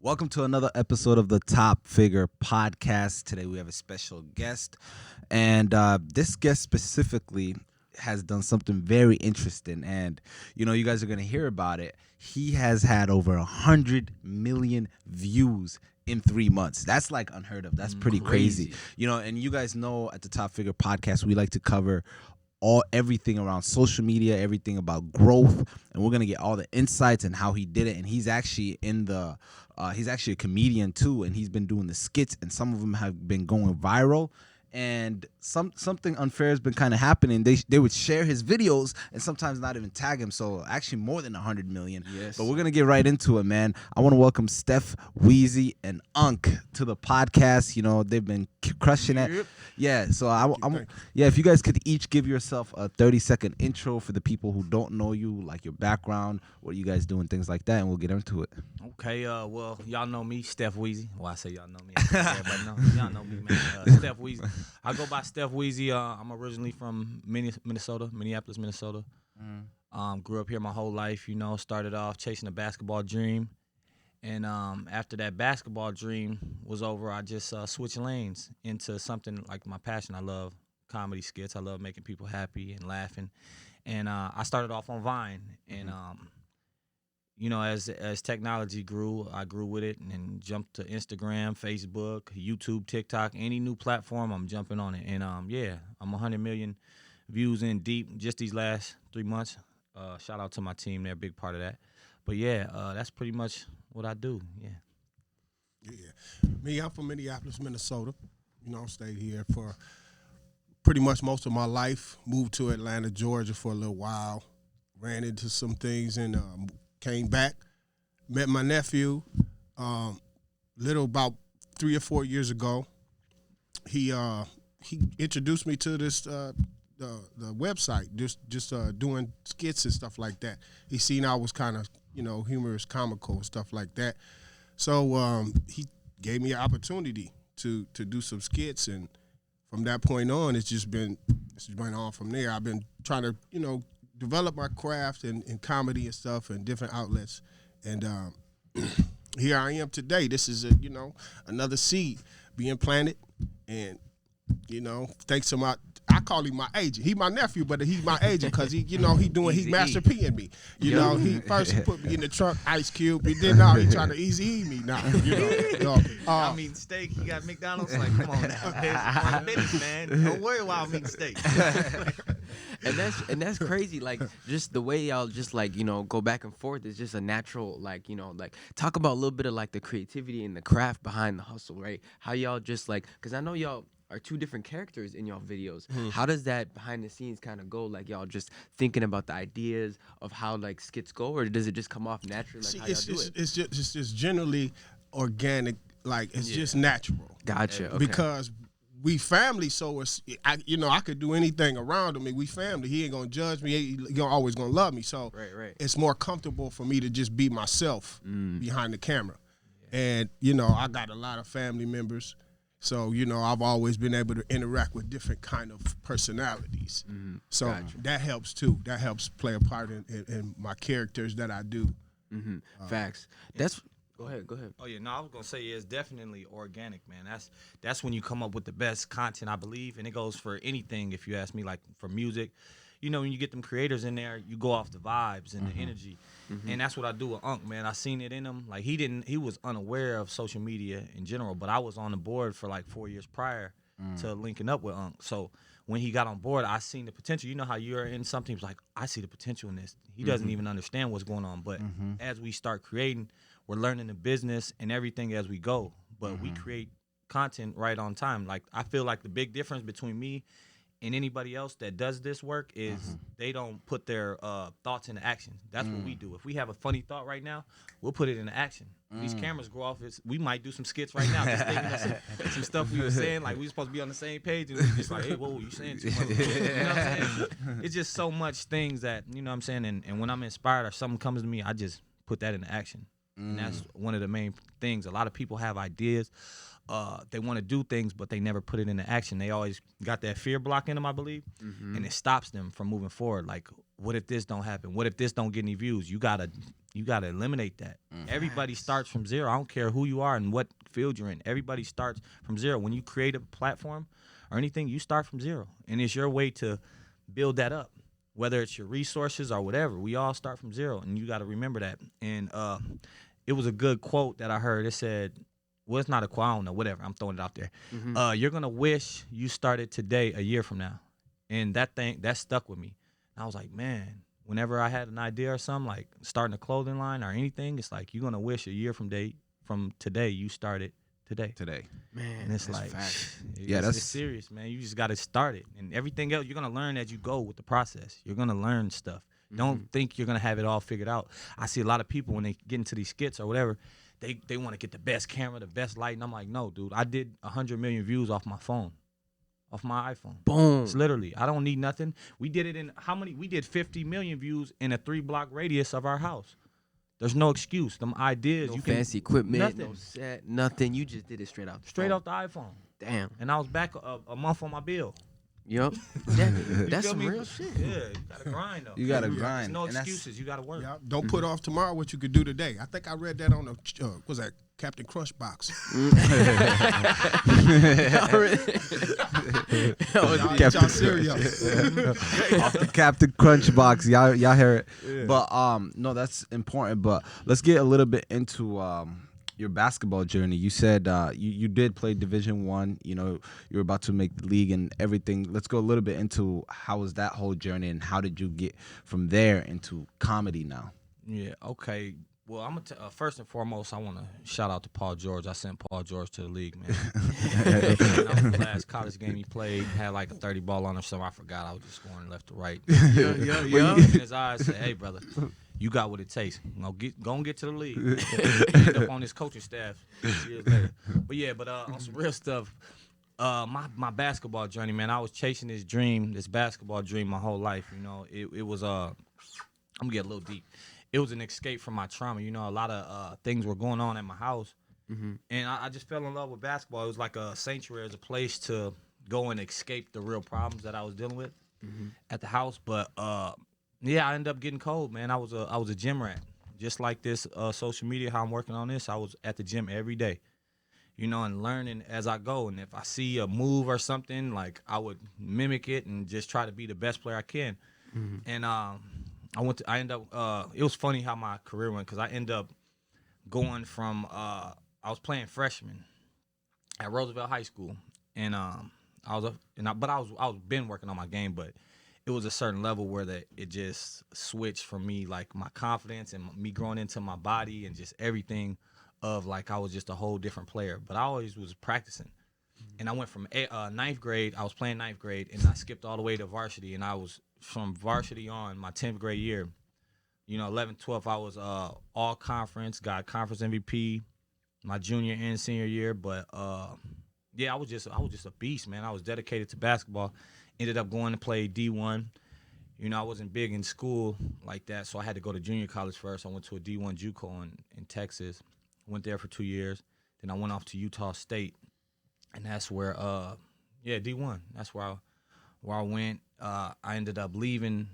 Welcome to another episode of the Top Figure Podcast. Today we have a special guest, and this guest specifically has done something very interesting, and you guys are gonna hear about it. He has had over 100 million views in 3 months. That's like unheard of. That's pretty crazy. And you guys know at the Top Figure Podcast we like to cover everything around social media, everything about growth, and we're gonna get all the insights and how he did it. And he's actually he's actually a comedian too, and he's been doing the skits, and some of them have been going viral. And something unfair has been kind of happening. They would share his videos and sometimes not even tag him. So actually more than 100 million. Yes. But we're gonna get right into it, man. I want to welcome Steph, Wheezy, and Unk to the podcast. They've been crushing it. Yep. Yeah. So if you guys could each give yourself a 30-second intro for the people who don't know you, like your background, what you guys do, and things like that, and we'll get into it. Okay, well, y'all know me, Steph Wheezy. Well, I say y'all know me. Everybody know. Y'all know me, man. Steph Wheezy. I go by Steph Wheezy. I'm originally from Minnesota, Minneapolis, Minnesota. Grew up here my whole life, started off chasing a basketball dream. And after that basketball dream was over, I just switched lanes into something like my passion. I love comedy skits. I love making people happy and laughing. And I started off on Vine. And as technology grew, I grew with it and jumped to Instagram, Facebook, YouTube, TikTok, any new platform, I'm jumping on it. And I'm 100 million views in deep just these last 3 months. Shout out to my team, they're a big part of that. But that's pretty much what I do. Yeah. Me, I'm from Minneapolis, Minnesota. Stayed here for pretty much most of my life. Moved to Atlanta, Georgia for a little while. Ran into some things and came back. Met my nephew about 3 or 4 years ago. He introduced me to this the website, just doing skits and stuff like that. He seen I was kind of humorous, comical, and stuff like that. So he gave me an opportunity to do some skits, and from that point on, it's been on from there. I've been trying to develop my craft and comedy and stuff and different outlets, and here I am today. This is another seed being planted, and thanks to I call him my agent. He my nephew, but he's my agent because he Master P-ing me. He first put me in the trunk, Ice Cube. He trying to easy me now. Steak. He got McDonald's. Like, come on now. It's my business, man. Don't worry about me steak. And that's crazy. Like, just the way y'all just go back and forth is just a natural talk about a little bit of the creativity and the craft behind the hustle, right? How y'all just because I know y'all are two different characters in y'all videos. How does that behind the scenes kind of go? Like, y'all just thinking about the ideas of how skits go, or does it just come off naturally? How y'all do it? It's just generally organic. It's just natural. Gotcha. Okay. Because we family, so I could do anything around him. We family. He ain't gonna judge me. He always gonna love me. So right. It's more comfortable for me to just be myself behind the camera. And I got a lot of family members. So, I've always been able to interact with different kind of personalities. So Gotcha. that helps too. That helps play a part in my characters that I do. Facts. Go ahead. Oh yeah, no, I was gonna say it's definitely organic, man. That's when you come up with the best content, I believe, and it goes for anything. If you ask me, like for music, when you get them creators in there, you go off the vibes and the energy, and that's what I do with Unk, man. I seen it in him. Like he was unaware of social media in general, but I was on the board for 4 years prior to linking up with Unk. So when he got on board, I seen the potential. You know how you're in something, like I see the potential in this. He doesn't even understand what's going on, but as we start creating, we're learning the business and everything as we go. But we create content right on time. Like I feel like the big difference between me and anybody else that does this work is they don't put their thoughts into action. That's what we do. If we have a funny thought right now, we'll put it into action. These cameras go off. We might do some skits right now. Just thinking of some stuff we were saying. Like we were supposed to be on the same page, and we just like, hey, whoa, you saying too much. You know what I'm saying? It's just so much things that, you know what I'm saying? And when I'm inspired or something comes to me, I just put that into action. And that's one of the main things. A lot of people have ideas. They want to do things, but they never put it into action. They always got that fear block in them, I believe, and it stops them from moving forward. Like, what if this don't happen? What if this don't get any views? You gotta eliminate that. Everybody starts from zero. I don't care who you are and what field you're in. Everybody starts from zero. When you create a platform or anything, you start from zero, and it's your way to build that up. Whether it's your resources or whatever, we all start from zero, and you got to remember that. And it was a good quote that I heard. It said, well, it's not a quote, I don't know, whatever. I'm throwing it out there. You're going to wish you started today a year from now. And that stuck with me. And I was like, man, whenever I had an idea or something, like starting a clothing line or anything, it's like you're going to wish a year from today you started today. Man, And it's that's like, facts. it's serious, man. You just got to start it. And everything else, you're going to learn as you go with the process. You're going to learn stuff. Don't think you're going to have it all figured out. I see a lot of people when they get into these skits or whatever, they want to get the best camera, the best light. And I'm like, no, dude, I did 100 million views off my phone, off my iPhone. Boom. It's literally, I don't need nothing. We did it in we did 50 million views in a 3-block radius of our house. There's no excuse. Them ideas. No you fancy equipment, nothing. no set, nothing. You just did it straight out. Straight off the iPhone. Damn. And I was back a month on my bill. Yup. You That's feel some me? real shit. Yeah, you gotta grind though. You gotta There's grind. no and that's- excuses. You gotta work. Yeah, don't put off tomorrow what you could do today. I think I read that on the was that Captain Crunch box. Y'all eat y'all cereal. Off the Captain Crunch box, y'all hear it. Yeah. But no, that's important. But let's get a little bit into your basketball journey. You said you did play Division I. You know, you were about to make the league and everything. Let's go a little bit into how was that whole journey and how did you get from there into comedy now? Yeah. Okay. Well, I'm gonna first and foremost, I want to shout out to Paul George. I sent Paul George to the league, man. That was the last college game he played. Had like a 30 ball on or something. I forgot. I was just scoring left to right. Yeah. In his eyes, said, "Hey, brother, you got what it takes. Go and get to the league." Ended up on his coaching staff 6 years later. But yeah, on some real stuff. My basketball journey, man. I was chasing this basketball dream, my whole life. You know, it was I'm gonna get a little deep. It was an escape from my trauma. You know, a lot of things were going on at my house, and I just fell in love with basketball. It was like a sanctuary, as a place to go and escape the real problems that I was dealing with at the house. But yeah, I ended up getting cold, man. I was a gym rat, just like this social media. How I'm working on this, I was at the gym every day, you know, and learning as I go. And if I see a move or something, like I would mimic it and just try to be the best player I can. And I ended up, it was funny how my career went, because I ended up going from, I was playing freshman at Roosevelt High School, and I was been working on my game, but it was a certain level where it just switched for me, like my confidence and me growing into my body and just everything of like I was just a whole different player. But I always was practicing. And I went from ninth grade, I was playing ninth grade, and I skipped all the way to varsity, and I was from varsity on my 10th grade year, you know, 11th, 12th, I was all conference, got conference MVP my junior and senior year. But yeah, I was just a beast, man. I was dedicated to basketball. Ended up going to play D1. You know, I wasn't big in school like that, so I had to go to junior college first. I went to a D1 JUCO in Texas. Went there for 2 years. Then I went off to Utah State, and that's where D1. That's where I went. I ended up leaving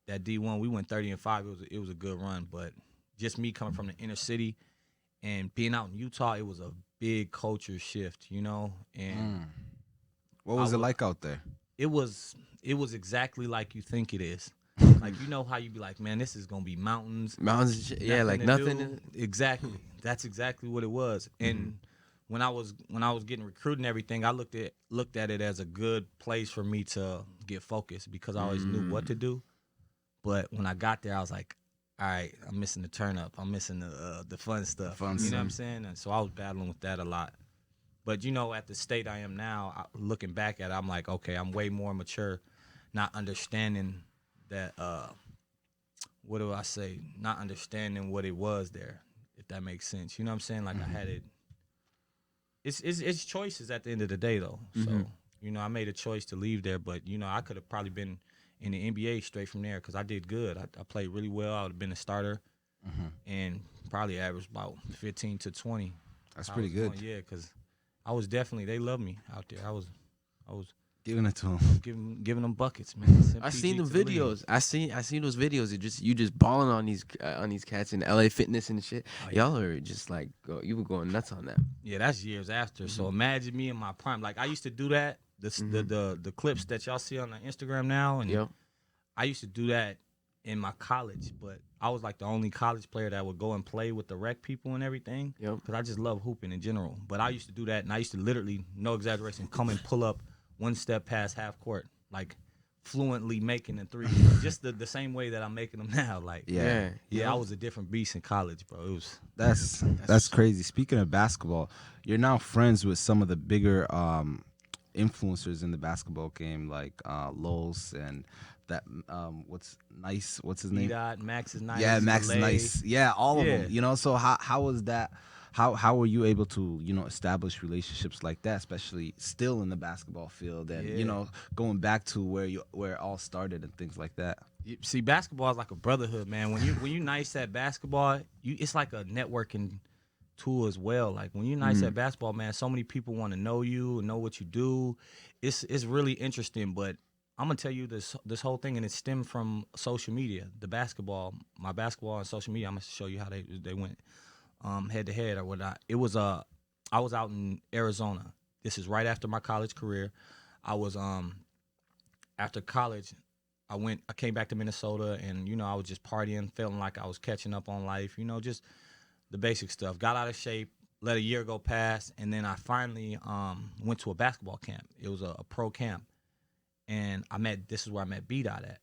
that D1. We went 30-5. It was a good run, but just me coming from the inner city and being out in Utah, it was a big culture shift, you know. And what was it like out there? It was exactly like you think it is. Like, you know how you be like, man, this is gonna be mountains, yeah, like nothing. Do. Exactly. That's exactly what it was. And when I was getting recruited and everything, I looked at it as a good place for me to get focused, because I always knew what to do. But when I got there, I was like, all right, I'm missing the turn up. I'm missing the fun stuff. You know what I'm saying? And so I was battling with that a lot. But, you know, at the state I am now, looking back at it, I'm like, okay, I'm way more mature, not understanding that, what do I say? Not understanding what it was there, if that makes sense. You know what I'm saying? Like, I had it. It's choices at the end of the day, though. So, you know, I made a choice to leave there, but, you know, I could have probably been in the NBA straight from there, because I did good. I played really well. I would have been a starter and probably averaged about 15 to 20. That's I pretty was good. going, yeah, because I was definitely, they love me out there. I was Giving it to him. giving them buckets, man. Send I seen PG the to league. videos. I seen those videos. You just balling on these cats in LA Fitness and shit. Oh, yeah. Y'all are just like you were going nuts on that. Yeah, that's years after. So imagine me in my prime. Like I used to do that. The clips that y'all see on the Instagram now, and Yep. I used to do that in my college. But I was like the only college player that would go and play with the rec people and everything. Yep. Because I just love hooping in general. But I used to do that, and I used to literally, no exaggeration, come and pull up one step past half court, like fluently making the three, just the same way that I'm making them now. Like, Yeah. yeah, I was a different beast in college, bro. It was. That's crazy. Speaking of basketball, you're now friends with some of the bigger influencers in the basketball game, like Los and that what's his name? B-Dot, Max is nice. Yeah, Max is Malay. nice. Yeah, all of Yeah. them. You know, so how was that? How were you able to establish relationships like that, especially still in the basketball field, and Yeah. going back to where it all started and things like that? See, basketball is like a brotherhood, man. When you nice at basketball, it's like a networking tool as well. Like when you're nice at basketball, man, so many people want to know you and know what you do. It's really interesting. But I'm gonna tell you this whole thing, and it stemmed from social media. My basketball and social media. I'm gonna show you how they went head to head or whatnot. It was I was out in Arizona. This is right after my college career. I was after college. I came back to Minnesota, and I was just partying, feeling like I was catching up on life, just the basic stuff. Got out of shape, let a year go past, and then I finally went to a basketball camp. It was a pro camp, and this is where I met B-Dot at.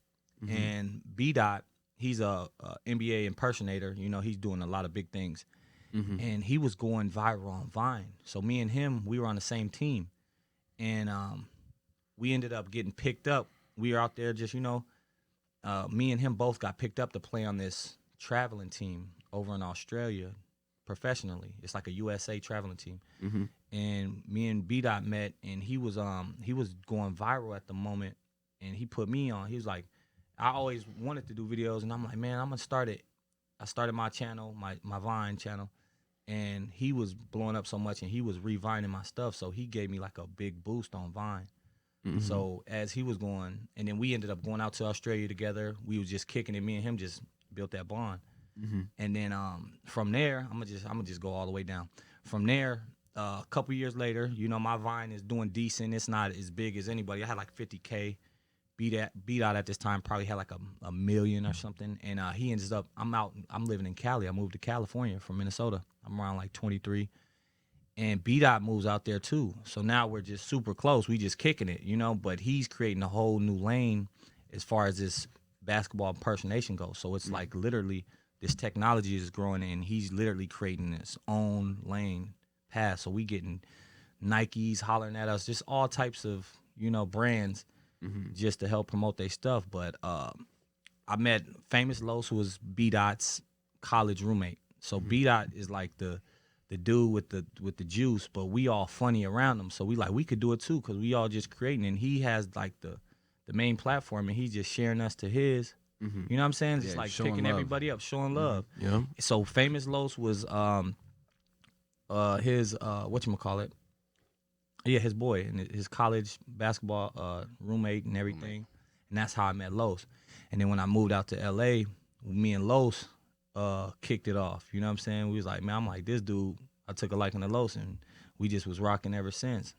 And B-Dot, he's a NBA impersonator. He's doing a lot of big things, and he was going viral on Vine. So me and him, we were on the same team, and we ended up getting picked up. We were out there just, me and him both got picked up to play on this traveling team over in Australia professionally. It's like a USA traveling team. And me and B-Dot met, and he was going viral at the moment, and he put me on. He was like, I always wanted to do videos, and I'm like, man, I'm going to start it. I started my channel, my Vine channel, and he was blowing up so much, and he was revining my stuff, so he gave me like a big boost on Vine. So as he was going, and then we ended up going out to Australia together. We was just kicking it. Me and him just built that bond. And then from there, I'm gonna just go all the way down. From there, a couple years later, my Vine is doing decent. It's not as big as anybody. I had like 50K. B-Dot at this time probably had like a million or something. And he ends up, I'm living in Cali. I moved to California from Minnesota. I'm around like 23. And B-Dot moves out there too. So now we're just super close. We just kicking it, but he's creating a whole new lane as far as this basketball impersonation goes. So it's like literally this technology is growing, and he's literally creating his own lane path. So we getting Nikes hollering at us, just all types of, brands just to help promote their stuff. But I met Famous Los, who was B-Dot's college roommate. So B-Dot is like the dude with the juice, but we all funny around him. So we could do it too, because we all just creating, and he has like the main platform, and he's just sharing us to his. You know what I'm saying? Just like showing picking love. everybody up, showing love. Yeah. So Famous Los was his whatchamacallit? Yeah, his boy and his college basketball roommate and everything. And that's how I met Los. And then when I moved out to LA, me and Los kicked it off. You know what I'm saying? We was like, man, I'm like, this dude, I took a liking to Los, and we just was rocking ever since.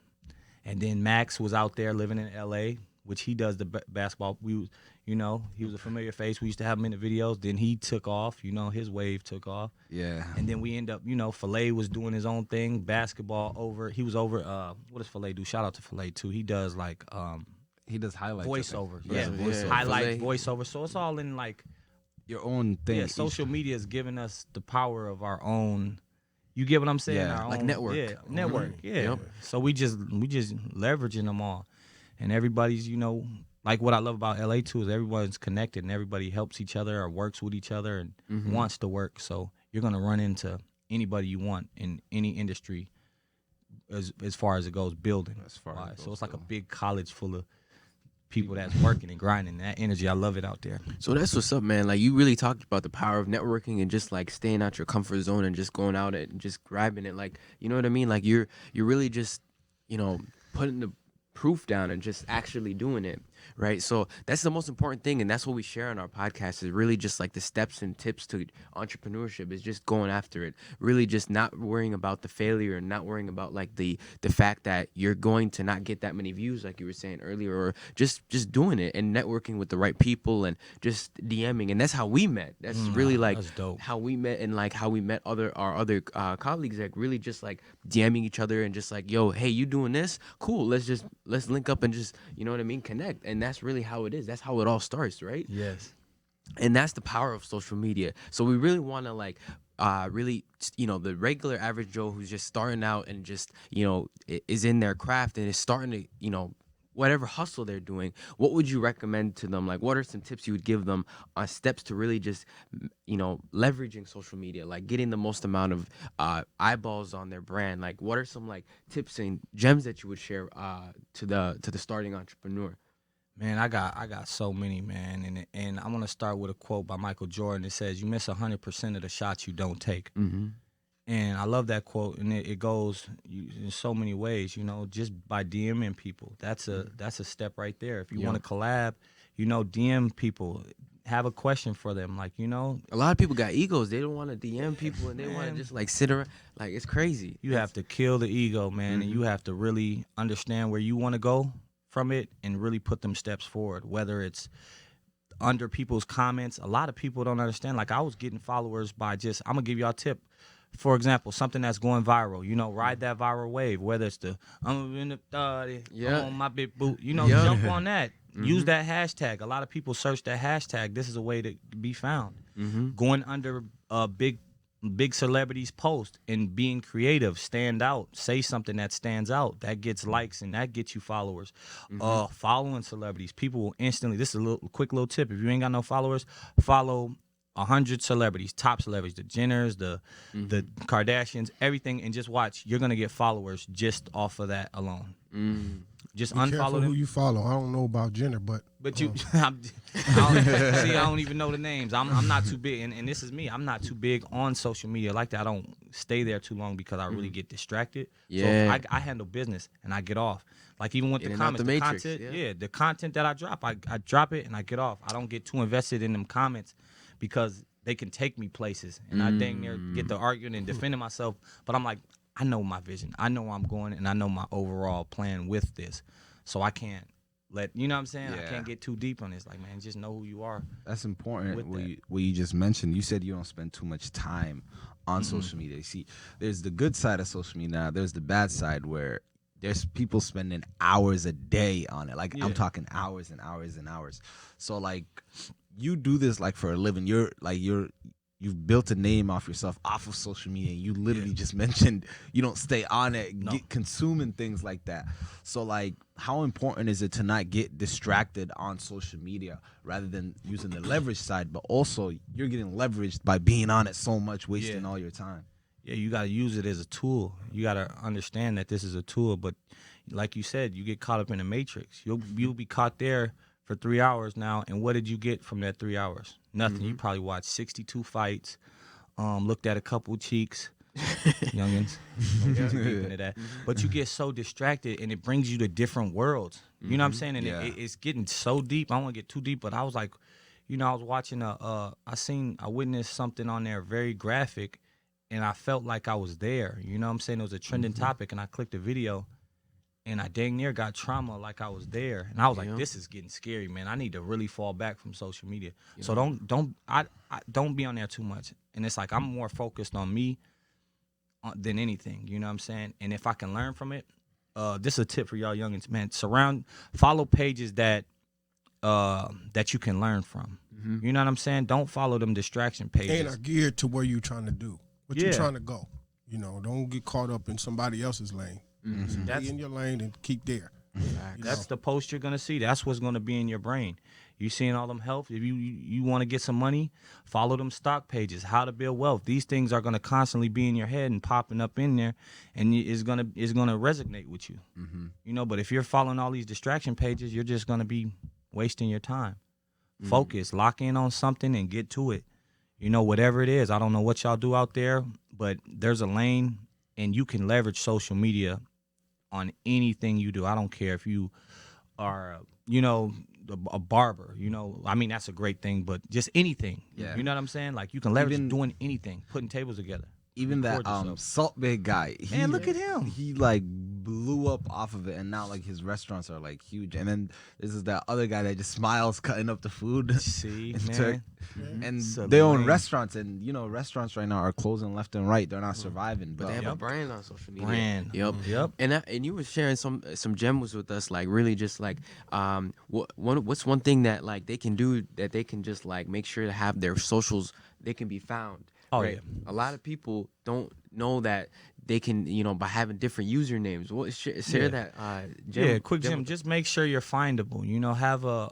And then Max was out there living in LA, which he does the basketball. He was a familiar face. We used to have him in the videos. Then he took off, his wave took off. Yeah. And then we end up, Filet was doing his own thing, basketball he was over, what does Filet do? Shout out to Filet too. He does like He does highlights. I think. voiceover. Yeah, Yeah, voiceover. highlights, Filet. voiceover. So it's all in like, Your own thing. yeah, social media is giving us the power of our own. You get what I'm saying? Yeah, Our like own, network. Yeah, network. Yeah. Yep. So we just leveraging them all, and everybody's like what I love about LA too is everyone's connected and everybody helps each other or works with each other and wants to work. So you're gonna run into anybody you want in any industry, as far as it goes building. As far as it So goes it's like a building. big college full of people that's working and grinding. That energy, I love it out there. So that's what's up, man. Like, you really talked about the power of networking and just like staying out your comfort zone and just going out and just grabbing it. Like, you know what I mean? Like, you're really just, putting the proof down and just actually doing it, right? So that's the most important thing, and that's what we share on our podcast, is really just like the steps and tips to entrepreneurship, is just going after it, really just not worrying about the failure and not worrying about like the fact that you're going to not get that many views, like you were saying earlier, or just doing it and networking with the right people and just DMing. And that's how we met. That's really like that's dope. how we met, and like how we met our other colleagues, like really just like DMing each other and just like, yo, hey, you doing this? Cool, let's link up and just, you know what I mean, connect. And that's really how it is. That's how it all starts, right? Yes. And that's the power of social media. So we really want to like really, the regular average Joe who's just starting out and just, is in their craft and is starting to, whatever hustle they're doing, what would you recommend to them? Like, what are some tips you would give them on steps to really just, leveraging social media, like getting the most amount of eyeballs on their brand? Like, what are some like tips and gems that you would share to the starting entrepreneur? Man, I got so many, man, and I'm gonna start with a quote by Michael Jordan. It says, "You miss 100% of the shots you don't take." Mm-hmm. And I love that quote, and it goes in so many ways. Just by DMing people, that's a step right there. If you want to collab, DM people, have a question for them, like A lot of people got egos. They don't want to DM people, and they want to just like sit around. Like, it's crazy. You have to kill the ego, man, and you have to really understand where you want to go from it and really put them steps forward, whether it's under people's comments. A lot of people don't understand. Like, I was getting followers by just, I'm gonna give y'all a tip. For example, something that's going viral, ride that viral wave, whether it's the I'm in the on my big boot, jump on that. Use that hashtag. A lot of people search that hashtag. This is a way to be found. Going under big celebrities' post and being creative, stand out, say something that stands out, that gets likes and that gets you followers. Following celebrities, people will instantly. This is a quick little tip. If you ain't got no followers, follow 100 celebrities, top celebrities, the Jenners, the Kardashians, everything, and just watch. You're gonna get followers just off of that alone. Just Be careful unfollow them. who you follow. I don't know about Jenner, but you, I don't even know the names. I'm not too big, and this is me. I'm not too big on social media like that. I don't stay there too long because I really get distracted. Yeah. So I handle business and I get off. Like, even with In the and out comments, the the matrix, content, the content that I drop, I drop it and I get off. I don't get too invested in them comments because they can take me places, and I dang near get to arguing and defending myself. But I'm like, I know my vision. I know where I'm going, and I know my overall plan with this. So I can't let, you know what I'm saying? I can't get too deep on this. Like, man, just know who you are. That's important. With What you just mentioned, you said you don't spend too much time on social media. You see, there's the good side of social media. Now, there's the bad side where there's people spending hours a day on it. Like, I'm talking hours and hours and hours. So, like, you do this like for a living. You've built a name off yourself off of social media. You literally just mentioned you don't stay on it, get consuming things like that. So, like, how important is it to not get distracted on social media rather than using the leverage side, but also you're getting leveraged by being on it so much, wasting all your time? Yeah, you got to use it as a tool. You got to understand that this is a tool. But like you said, you get caught up in the matrix. You'll be caught there for 3 hours now, and what did you get from that 3 hours? Nothing. You probably watched 62 fights, looked at a couple cheeks, youngins. Don't get too deep into that. But you get so distracted, and it brings you to different worlds. You know what I'm saying? And it's getting so deep. I don't want to get too deep, but I was like, I was watching I witnessed something on there very graphic, and I felt like I was there. You know what I'm saying? It was a trending topic, and I clicked the video. And I dang near got trauma like I was there. And I was like, this is getting scary, man. I need to really fall back from social media. So don't be on there too much. And it's like, I'm more focused on me than anything. You know what I'm saying? And if I can learn from it, this is a tip for y'all youngins, man. Follow pages that you can learn from. You know what I'm saying? Don't follow them distraction pages. ain't are geared to where you trying to do, what you trying to go. Don't get caught up in somebody else's lane. Stay in your lane and keep there. That's the post you're gonna see. That's what's gonna be in your brain. You seeing all them health. If you want to get some money, follow them stock pages. How to build wealth. These things are gonna constantly be in your head and popping up in there, and it's gonna resonate with you. You know. But if you're following all these distraction pages, you're just gonna be wasting your time. Focus, lock in on something, and get to it. You know, whatever it is. I don't know what y'all do out there, but there's a lane, and you can leverage social media on anything you do. I don't care if you are, you know, a barber, you know, I mean, that's a great thing, but just anything. Yeah. You know what I'm saying? Like, you can leverage Even- doing anything, putting tables together. Even that Record yourself. Salt Big guy. Man, look at him. He like blew up off of it, and now like his restaurants are like huge. And then this is that other guy that just smiles cutting up the food. See, in man. Turk. And It's a they own lane. restaurants, and you know restaurants right now are closing left and right. They're not surviving. But they have a Yep. brand on social media. Brand. Yep. Yep. And you were sharing some gems with us, like really just like what's one thing that like they can do that they can just like make sure to have their socials, they can be found. Oh, right? yeah. A lot of people don't know that they can, you know, by having different usernames. What share Yeah. that gem, Yeah, quick gem Jim. with us. Just make sure you're findable. You know, have a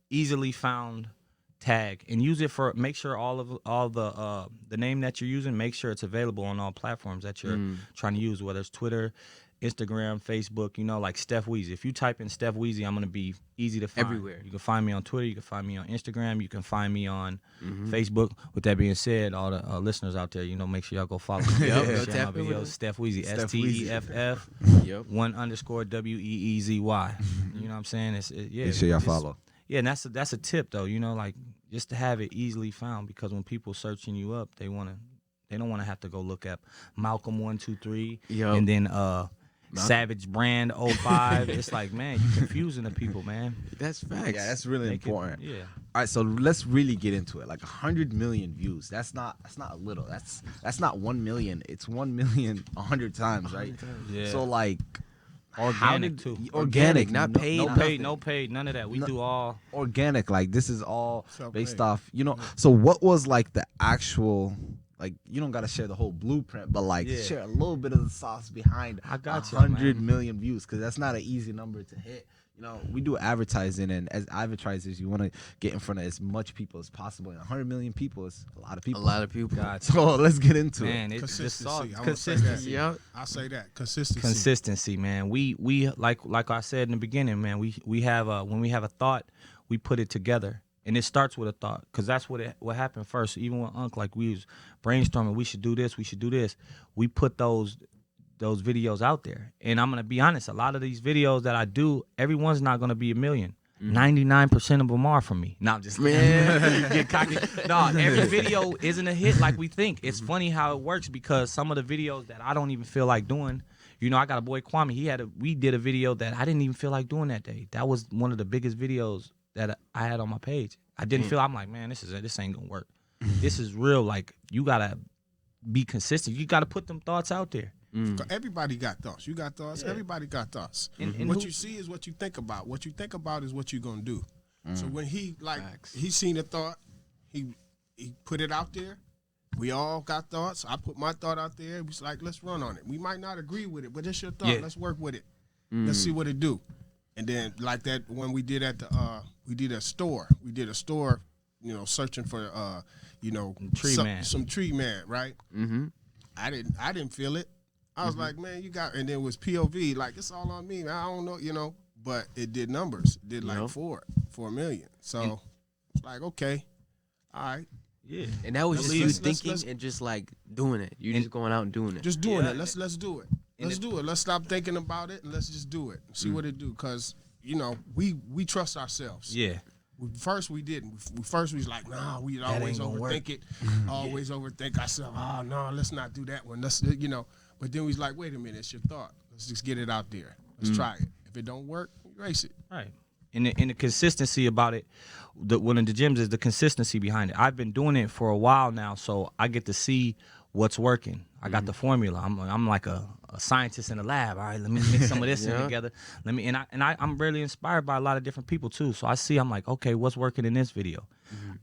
easily found tag and use it for. Make sure all the name that you're using. Make sure it's available on all platforms that you're trying to use, whether it's Twitter, Instagram, Facebook. You know, like Steph Weezy. If you type in Steph Weezy, I'm gonna be easy to find Everywhere. You can find me on Twitter. You can find me on Instagram. You can find me on Facebook. With that being said, all the listeners out there, you know, make sure y'all go follow me. Yep, go Share tap my in with videos. us. Steph Weezy. Steph Weezy. STEFF. Yep. 1_WEEZY. You know what I'm saying? Yeah. Make sure y'all it's- follow. Yeah, and that's a tip though. You know, like just to have it easily found, because when people searching you up, they don't want to have to go look up Malcolm 123 Yup. and then Savage Brand 05. It's like, man, you confusing the people, man. That's facts. Yeah, that's really Make it- important. yeah. All right, so let's really get into it. Like 100 million views. That's not a little. That's not 1 million. It's 1 million 100 times, right? Yeah. So like how Organic did too. organic, not paid, No nothing. paid, no paid, none of that. We do all. Organic. Like this is all Self-made. based off, you know. So what was like the actual, like, you don't gotta share the whole blueprint, but like Yeah. share a little bit of the sauce behind I got you, 100 man. million views, because that's not an easy number to hit. You know, we do advertising, and as advertisers, you want to get in front of as much people as possible. And 100 million people is a lot of A people. lot of people. Gotcha. So let's get into Man, it. it's just all Consistency. I would say that. consistency. Yep. I say that consistency. Consistency, man. We like I said in the beginning, man. We have when we have a thought, we put it together, and it starts with a thought, because that's what happened first. Even with Unc, like we was brainstorming, we should do this, we should do this. We put those videos out there, and I'm gonna be honest. A lot of these videos that I do, everyone's not gonna be a million. 99% of them are from me. No, I'm just Man. get cocky. No, every video isn't a hit like we think. It's funny how it works, because some of the videos that I don't even feel like doing, you know, I got a boy Kwame. We did a video that I didn't even feel like doing that day. That was one of the biggest videos that I had on my page. I didn't feel. I'm like, man, this ain't gonna work. This is real. Like, you gotta be consistent. You gotta put them thoughts out there. Everybody got thoughts. You got thoughts. Everybody got thoughts. And what who- you see is what you think about. What you think about is what you're gonna do. So when he Facts. he seen a thought, he put it out there. We all got thoughts. I put my thought out there. It was like, let's run on it. We might not agree with it, but it's your thought. Yeah. Let's work with it. Let's see what it do. And then like that when we did at the we did a store. We did a store, you know, searching for you know, Tree man. some tree man, right? Mm-hmm. I didn't feel it. I was like, man, you got, and then it was POV, like, it's all on me, man. I don't know, you know, but it did numbers. It did like Yep. 4 million. So it's like, okay, all right, Yeah. And that was Let's- just you let's- thinking let's- and just like doing it. You just going out and doing it. just doing Yeah. it. Let's do it. And Let's do it. Let's stop thinking about it and let's just do it. See what it do, because you know we trust ourselves. Yeah. First we didn't. First we was like, nah, we'd That always ain't gonna work. overthink it. Always overthink ourselves. Oh no, let's not do that one. Let's, you know. But then we was like, wait a minute, it's your thought. Let's just get it out there. Let's try it. If it don't work, erase it. Right. And the consistency about it, one of the gems is the consistency behind it. I've been doing it for a while now, so I get to see what's working. I got the formula. I'm like a scientist in the lab. All right, let me mix some of this in together. I'm really inspired by a lot of different people too. So I'm like, okay, what's working in this video?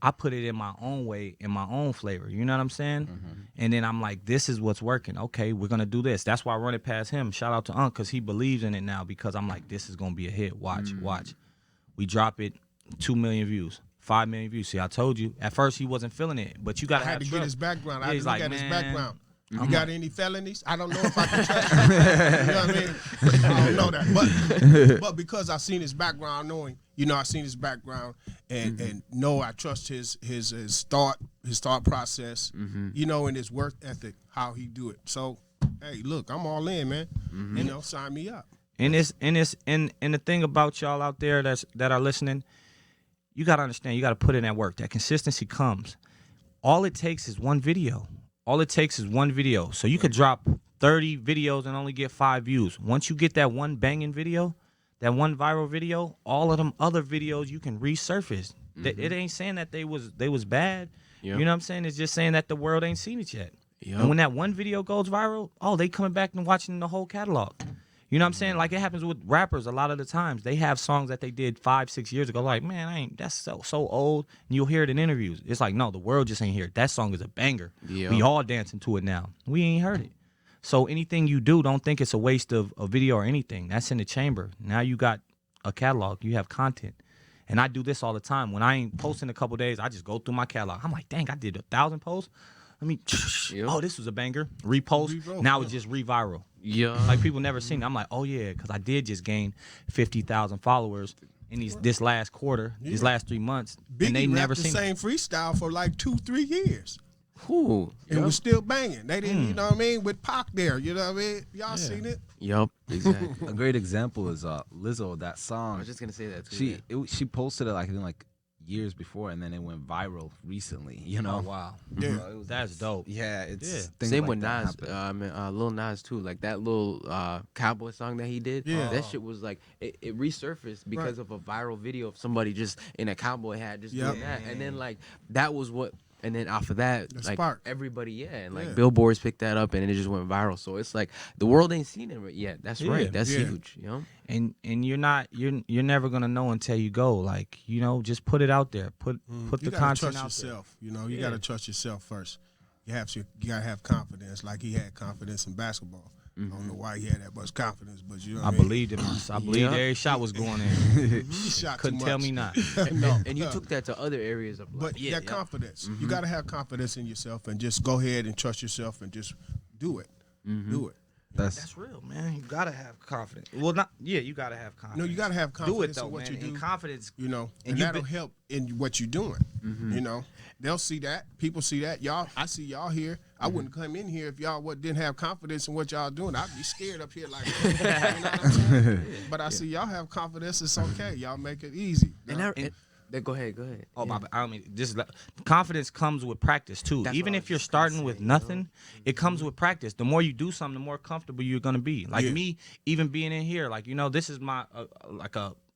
I put it in my own way, in my own flavor. You know what I'm saying? And then I'm like, this is what's working. Okay, we're gonna do this. That's why I run it past him. Shout out to Unc, because he believes in it now. Because I'm like, this is gonna be a hit. Watch. We drop it, 2 million views. 5 million views. See, I told you. At first, he wasn't feeling it, but you got to have to trust. get his background. I had He's to look like, at his man, background. You I'm got any felonies? I don't know if I can trust you. You know what I mean? I don't know that. But because I seen his background, knowing, I seen his background and know I trust his thought process, and his work ethic, how he do it. So, hey, look, I'm all in, man. Sign me up. And the thing about y'all out there that are listening, you gotta understand, you gotta put in that work. That consistency comes. All it takes is one video. So you could drop 30 videos and only get 5 views. Once you get that one banging video, that one viral video, all of them other videos you can resurface. It ain't saying that they was bad. Yep. You know what I'm saying? It's just saying that the world ain't seen it yet. Yep. And when that one video goes viral, they coming back and watching the whole catalog. You know what I'm saying? Like it happens with rappers a lot of the times. They have songs that they did 5-6 years ago. Like, man, that's so old. And you'll hear it in interviews. It's like, no, the world just ain't hear it. That song is a banger. Yep. We all dancing to it now. We ain't heard it. So anything you do, don't think it's a waste of a video or anything. That's in the chamber. Now you got a catalog. You have content. And I do this all the time. When I ain't posting a couple days, I just go through my catalog. I'm like, dang, I did 1,000 posts. I mean, this was a banger. Repost. Now it's just re-viral. Yeah. Like people never seen it. I'm like, oh yeah, because I did just gain 50,000 followers in this last quarter, these last 3 months, Biggie and they never the seen same it. freestyle for like 2-3 years. Ooh, It was still banging. They didn't, you know what I mean, with Pac there. You know what I mean? Y'all seen it? Yup, exactly. A great example is Lizzo. That song. I was just gonna say that too. She posted it like I think like years before, and then it went viral recently. You know? Oh wow, Yeah. that's dope. Yeah, it's things Same like with that Nas, happen. Lil Nas too. Like that little cowboy song that he did. Yeah. That shit was like it resurfaced because of a viral video of somebody just in a cowboy hat just doing that, and then like that was what. And then off of that, The like spark. everybody, and like Yeah. billboards picked that up, and it just went viral. So it's like the world ain't seen it yet. That's right. That's Yeah. huge. You know. And you're never gonna know until you go. Like, just put it out there. Put the You gotta content trust out yourself. You gotta trust yourself first. You gotta have confidence, like he had confidence in basketball. I don't know why he had that much confidence, but you know what I I mean? believed in myself. I believed every shot was going in. He shot Couldn't too tell much. me not. No. And you took that to other areas of life. But that confidence, you got to have confidence in yourself and just go ahead and trust yourself and just do it. Do it. That's real, man. You gotta have confidence. Well, you gotta have confidence. No, you got to have confidence do it though, in what man. you do. And confidence. And And that'll help in what you're doing. They'll see that. People see that. Y'all, I see y'all here. I wouldn't come in here if y'all didn't have confidence in what y'all doing. I'd be scared up here like, you know what I'm saying? But I see y'all have confidence. It's okay. Y'all make it easy. Go ahead. Oh, my bad. I don't mean just confidence comes with practice too. That's Even what I if was you're just gonna starting with say, nothing, it comes with practice. The more you do something, the more comfortable you're gonna be. Like me, even being in here, like this is my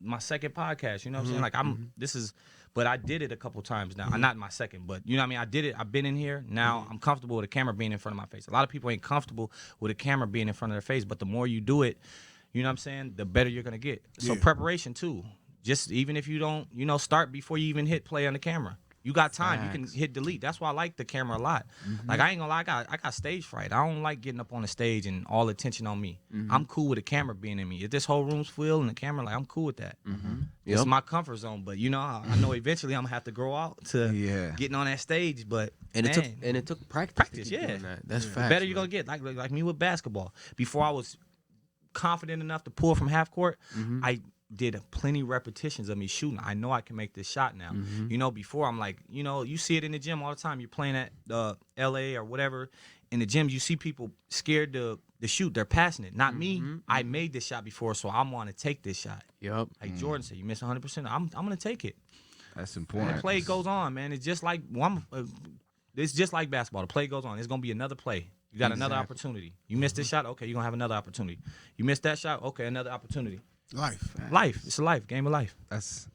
my second podcast. You know what I'm saying? Like this is. But I did it a couple times now. Not my second, but you know what I mean? I did it. I've been in here. Now I'm comfortable with a camera being in front of my face. A lot of people ain't comfortable with a camera being in front of their face, but the more you do it, you know what I'm saying, the better you're going to get. So preparation too. Just even if you don't, start before you even hit play on the camera. You got time. You can hit delete. That's why I like the camera a lot. Like I ain't gonna lie, I got stage fright. I don't like getting up on the stage and all attention on me. I'm cool with the camera being in me. If this whole room's full and the camera, like I'm cool with that. It's my comfort zone. But I know eventually I'm gonna have to grow out to getting on that stage. But it took practice. Practice, to keep doing that. That's the facts. better you're gonna get. Like me with basketball. Before I was confident enough to pull from half court, I did plenty repetitions of me shooting. I know I can make this shot now. Before I'm like, you see it in the gym all the time. You're playing at LA or whatever. In the gyms, you see people scared to shoot. They're passing it. Not me. I made this shot before, so I want to take this shot. Yep. Like Jordan said, you miss 100%. I'm going to take it. That's And important. the play goes on, man. It's just like it's just like basketball. The play goes on. There's going to be another play. You got another opportunity. You missed this shot, okay, you're going to have another opportunity. You missed that shot, okay, another opportunity. Life. It's a life. Game of life. That's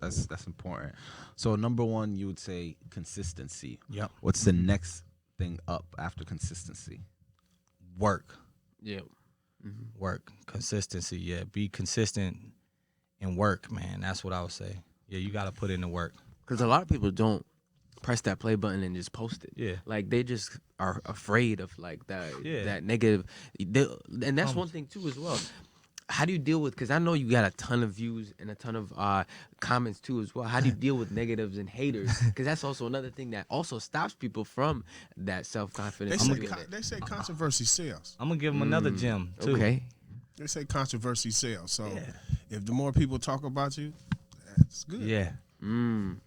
important. So number one, you would say consistency. Yep. What's the next thing up after consistency? Work. Yeah. Work. Consistency. Yeah. Be consistent and work, man. That's what I would say. Yeah, you got to put in the work. Because a lot of people don't press that play button and just post it. Yeah. Like they just are afraid of like that Yeah. that negative. And that's one thing too as well. How do you deal with? Because I know you got a ton of views and a ton of comments too as well. How do you deal with negatives and haters? Because that's also another thing that also stops people from that self confidence. They say controversy sells. I'm going to give them another gem, too. Okay. They say controversy sells. So if the more people talk about you, that's good. Yeah.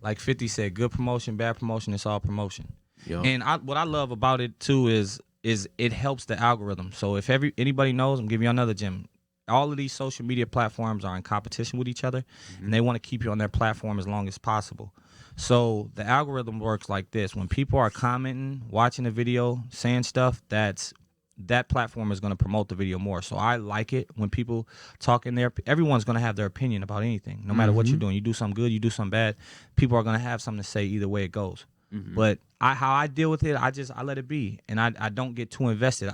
Like 50 said, good promotion, bad promotion, it's all promotion. Yo. And what I love about it too is it helps the algorithm. So if anybody knows, I'm giving you another gem. All of these social media platforms are in competition with each other, and they want to keep you on their platform as long as possible. So the algorithm works like this: when people are commenting, watching the video, saying stuff, that platform is going to promote the video more. So I like it when people talk in there. Everyone's going to have their opinion about anything, no matter what you're doing. You do something good, you do something bad. People are going to have something to say either way it goes. But how I deal with it, I let it be, and I don't get too invested.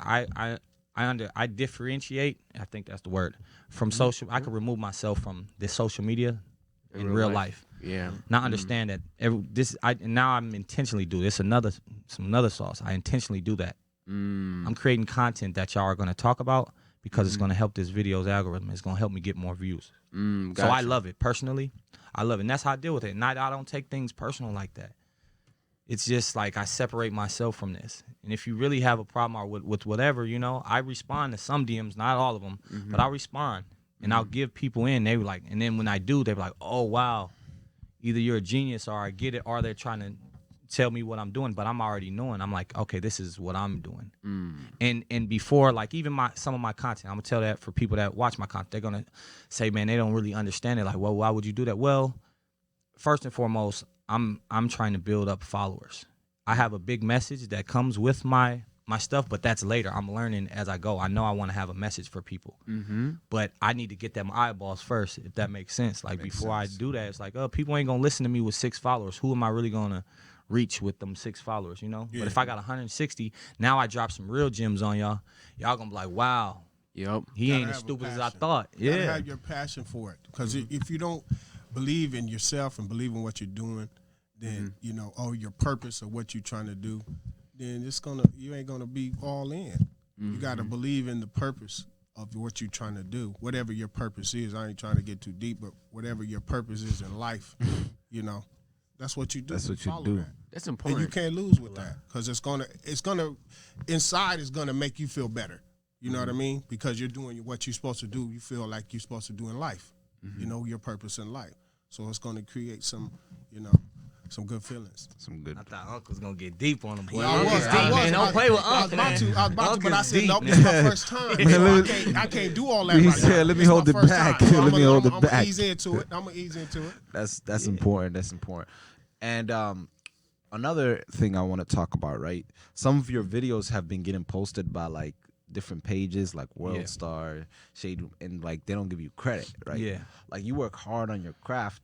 I differentiate. I think that's the word from social. I can remove myself from this social media in real life. Yeah. Now understand that now I'm intentionally do this. Some another sauce. I intentionally do that. I'm creating content that y'all are going to talk about because it's going to help this video's algorithm. It's going to help me get more views. So I love it personally. I love it, and that's how I deal with it. And I don't take things personal like that. It's just like I separate myself from this. And if you really have a problem or with whatever, I respond to some DMs, not all of them, but I'll respond and I'll give people in. They were like, and then when I do, they're like, oh wow, either you're a genius or I get it, or they're trying to tell me what I'm doing, but I'm already knowing. I'm like, okay, this is what I'm doing. And before, like even some of my content, I'm gonna tell that for people that watch my content, they're gonna say, man, they don't really understand it. Like, well, why would you do that? Well, first and foremost, I'm trying to build up followers. I have a big message that comes with my stuff, but that's later. I'm learning as I go. I know I want to have a message for people, but I need to get them eyeballs first, if that makes sense. Like before I do that, it's like, oh, people ain't gonna listen to me with 6 followers. Who am I really gonna reach with them 6 followers? Yeah. But if I got 160, now I drop some real gems on y'all. Y'all gonna be like, wow, Yep. he ain't Gotta as have a stupid as I passion. thought. You gotta Yeah, have your passion for it. Because if you don't believe in yourself and believe in what you're doing, then your purpose or what you're trying to do, then you ain't gonna be all in. You gotta believe in the purpose of what you're trying to do, whatever your purpose is. I ain't trying to get too deep, but whatever your purpose is in life, that's what you do. That's what you Follow do. that. That's And important. you can't lose with that, because it's gonna inside is gonna make you feel better. You know what I mean? Because you're doing what you're supposed to do. You feel like you're supposed to do in life. Your purpose in life. So it's gonna create some good feelings. Some good. I thought Uncle's gonna get deep on him, boy. I Uncle's was, deep, I was. man. Don't play with I was Uncle, about man. to, but I Uncle's said, deep, nope, man. this is my first time. So I can't do all that He right said, now. let me This hold my it first back. time. So Let me hold it I'm back. gonna ease into it. That's important. That's important. And another thing I want to talk about, right? Some of your videos have been getting posted by like different pages, like World Yeah. Star, Shade, and like they don't give you credit, right? Yeah. Like you work hard on your craft,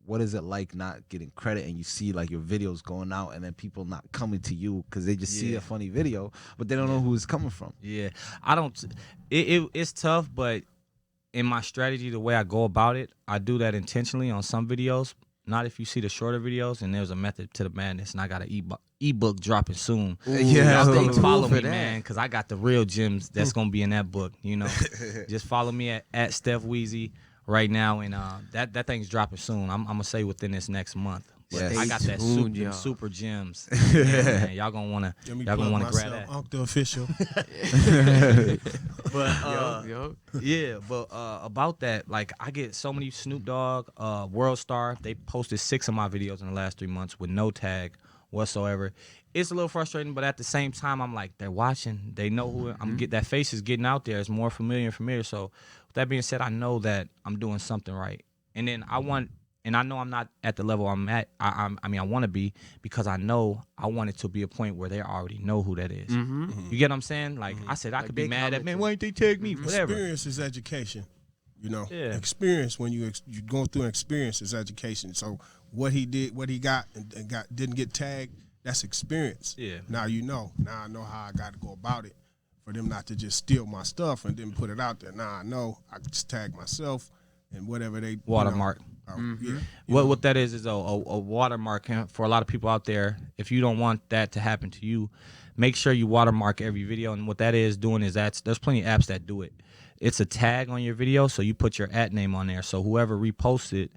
What is it like not getting credit, and you see like your videos going out, and then people not coming to you because they just see Yeah. a funny video, but they don't know who it's coming from? Yeah, I don't. It's tough, but in my strategy, the way I go about it, I do that intentionally on some videos. Not if you see the shorter videos, and there's a method to the madness, and I got an ebook dropping soon. Yeah. Y'all Stay stay tuned follow for me, that. man, because I got the real gems that's gonna be in that book. Just follow me at Steph Weezy right now, and that thing's dropping soon. I'm gonna say within this next month. But Yes. I got that Tuned, y'all. super gems. Man, y'all gonna wanna Let me y'all plug gonna wanna grab myself, that. Unc the Official. But Yo. yeah, but about that, like I get so many Snoop Dogg, World Star. They posted 6 of my videos in the last 3 months with no tag whatsoever. It's a little frustrating, but at the same time, I'm like, they're watching. They know who I'm. That face is getting out there. It's more familiar and familiar. So with that being said, I know that I'm doing something right. And then I know I'm not at the level I'm at. I want to be, because I know I want it to be a point where they already know who that is. You get what I'm saying? Like I said, I Like could be they mad at, man, commented. why ain't they tag me? Whatever. Experience is education. Yeah. Experience, when you going through an experience, is education. So what he did, what he got, and didn't get tagged, That's experience. Yeah. Now you know. Now I know how I got to go about it for them not to just steal my stuff and then put it out there. Now I know I can just tag myself and whatever they Watermark. Yeah. What that is a watermark for a lot of people out there. If you don't want that to happen to you, make sure you watermark every video. And what that is doing is there's plenty of apps that do it. It's a tag on your video, so you put your @name on there. So whoever reposts it,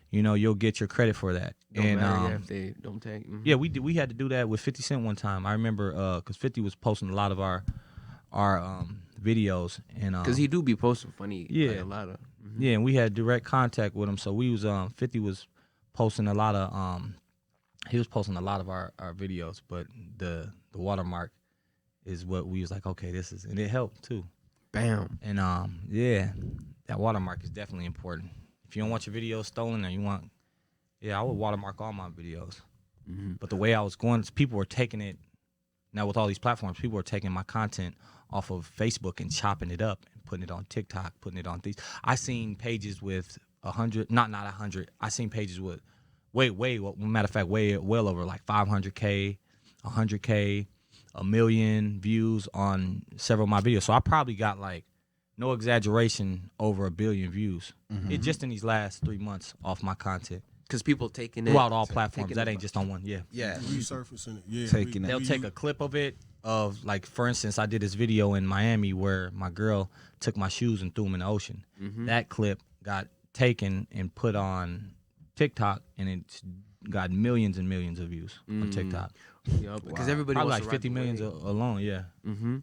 you'll get your credit for that. Don't matter if they don't tag. Yeah, we had to do that with 50 Cent one time. I remember because 50 was posting a lot of our videos, and because he do be posting funny. Yeah. Like a lot of. Yeah, and we had direct contact with him, so we was 50 was posting a lot of he was posting a lot of our videos, but the watermark is what we was like, okay, this is, and it helped too. Bam. And yeah, that watermark is definitely important. If you don't want your videos stolen, or you want, I would watermark all my videos. But the way I was going, people were taking it. Now with all these platforms, people are taking my content off of Facebook and chopping it up and putting it on TikTok, putting it on these. I seen pages with 100, not 100. I seen pages with matter of fact, well over like 500K, 100K, a million views on several of my videos. So I probably got, like, no exaggeration, over 1 billion views. It just in these last 3 months off my content. Because people taking it Throughout all platforms. taking That it ain't just on one. Yeah. Yeah. Resurfacing it. Yeah. Taking it. They'll take a clip of it of, like, for instance, I did this video in Miami where my girl took my shoes and threw them in the ocean. That clip got taken and put on TikTok, and it's got millions and millions of views on TikTok. Yep. Because everybody Probably wants like to 50 ride the millions wave. alone, yeah.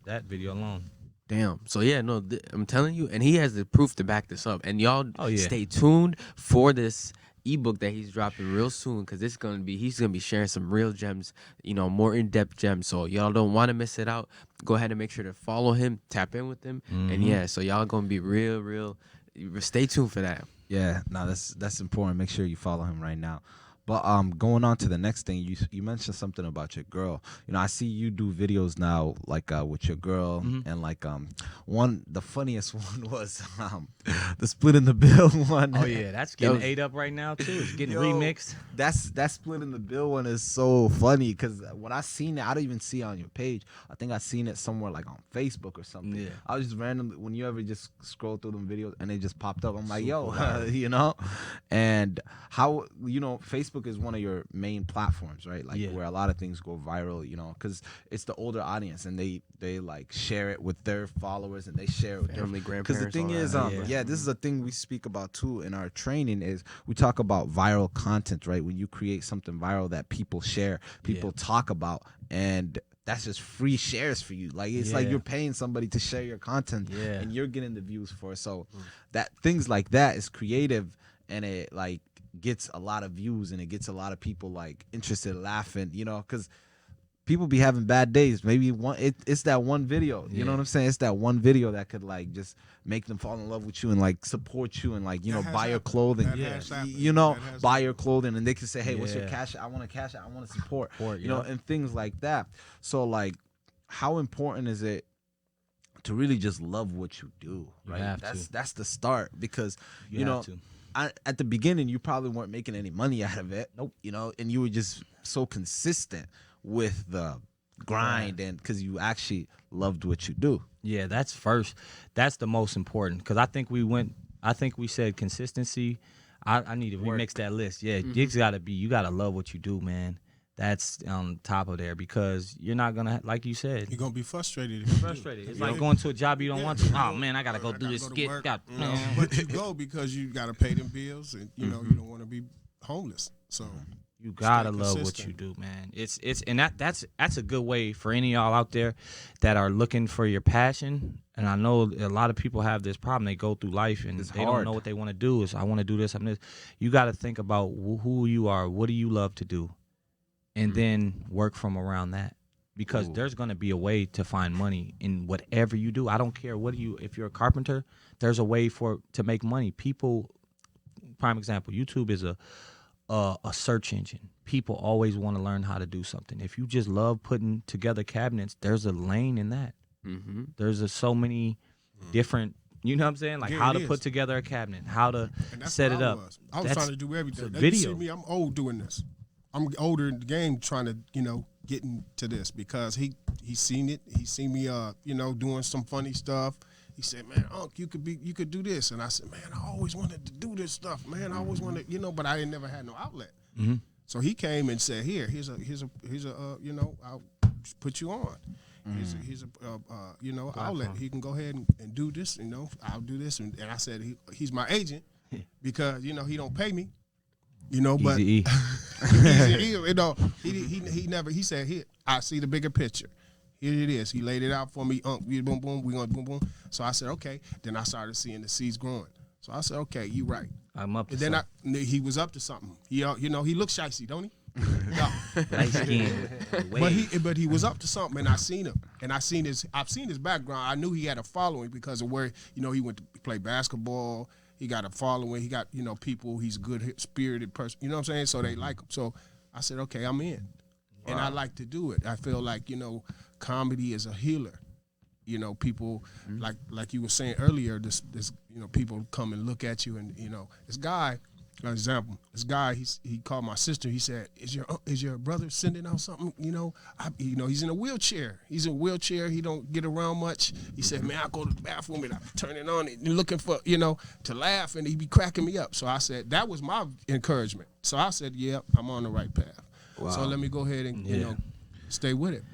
That video alone. Damn. So yeah, no, I'm telling you, and he has the proof to back this up. And y'all Oh, yeah. stay tuned for this ebook that he's dropping real soon, because he's gonna be sharing some real gems, more in-depth gems. So y'all don't want to miss it out. Go ahead and make sure to follow him, tap in with him, and yeah, so y'all gonna be real. Stay tuned for that. Yeah, no, that's important. Make sure you follow him right now. But going on to the next thing, you mentioned something about your girl. I see you do videos now, like with your girl, and like the funniest one was the split in the bill one. Oh yeah, that's getting ate up right now too. It's getting remixed. That split in the bill one is so funny because when I seen it, I don't even see it on your page. I think I seen it somewhere like on Facebook or something. Yeah. I was just randomly, when you ever just scroll through them videos and they just popped up, I'm like, yo, and how Facebook is one of your main platforms, right? Like where a lot of things go viral, because it's the older audience and they like share it with their followers and they share it with Family, their because the grandparents, thing all is, that. this is a thing we speak about too in our training is we talk about viral content, right? When you create something viral that people share, people talk about, and that's just free shares for you. Like it's like you're paying somebody to share your content and you're getting the views for it. So that things like that is creative, and it like gets a lot of views and it gets a lot of people like interested, laughing, because people be having bad days. Maybe it's that one video, you know what I'm saying? It's that one video that could like just make them fall in love with you and like support you and like buy your clothing, buy your clothing, and they can say, hey, what's your cash? I want to cash out, I want to support, and things like that. So like, how important is it to really just love what you do, right? That's the start, because at the beginning you probably weren't making any money out of it. Nope. And you were just so consistent with the grind, and because you actually loved what you do. Yeah, that's first. That's the most important, because I think we said consistency. I need to remix that list. Yeah, you gotta love what you do, man. That's on top of there, because you're not gonna, like you said, You're gonna be frustrated. It's like going to a job you don't want to. Oh man, I gotta go do this skit. But you go because you gotta pay them bills, and you don't want to be homeless. So you gotta stay love what consistent. you do, man. It's and that's a good way for any of y'all out there that are looking for your passion. And I know a lot of people have this problem. They go through life and they don't know what they want to do. I want to do this. I'm this. You got to think about who you are. What do you love to do? And then work from around that, because there's going to be a way to find money in whatever you do. I don't care if you're a carpenter, there's a way to make money. People, prime example, YouTube is a search engine. People always want to learn how to do something. If you just love putting together cabinets, there's a lane in that. There's so many different, you know what I'm saying? Like how to put together a cabinet, how to set it up. I was trying to do everything. It's a You see video. me, I'm old doing this. I'm older in the game, trying to get into this because he seen it. He seen me doing some funny stuff. He said, "Man, Unc, you could do this." And I said, "Man, I always wanted to do this stuff, man. I always wanted, but I didn't never had no outlet." Mm-hmm. So he came and said, here's a I'll put you on. Here's a outlet. He can go ahead and do this. I'll do this." And I said, he's my agent because he don't pay me. But Easy E. he said, "Here, I see the bigger picture. Here it is." He laid it out for me. Boom, boom, we gonna boom, boom. So I said, okay. Then I started seeing the seeds growing. So I said, okay, you right. I'm up to And then he was up to something. He looks shicey, don't he? No. light skin. But he was up to something, and I seen him, and I've seen his background. I knew he had a following because of where he went to play basketball. He got a following. He got people. He's a good spirited person. You know what I'm saying? So they like him. So I said, okay, I'm in, and I like to do it. I feel like comedy is a healer. People like you were saying earlier. This people come and look at you, and this guy. For example, this guy, he called my sister. He said, "Is your brother sending out something? He's in a wheelchair. He's in a wheelchair. He don't get around much." He said, "Man, I go to the bathroom and I turn it on and looking for to laugh, and he be cracking me up." So I said that was my encouragement. So I said, "Yeah, I'm on the right path." Wow. So let me go ahead and stay with it.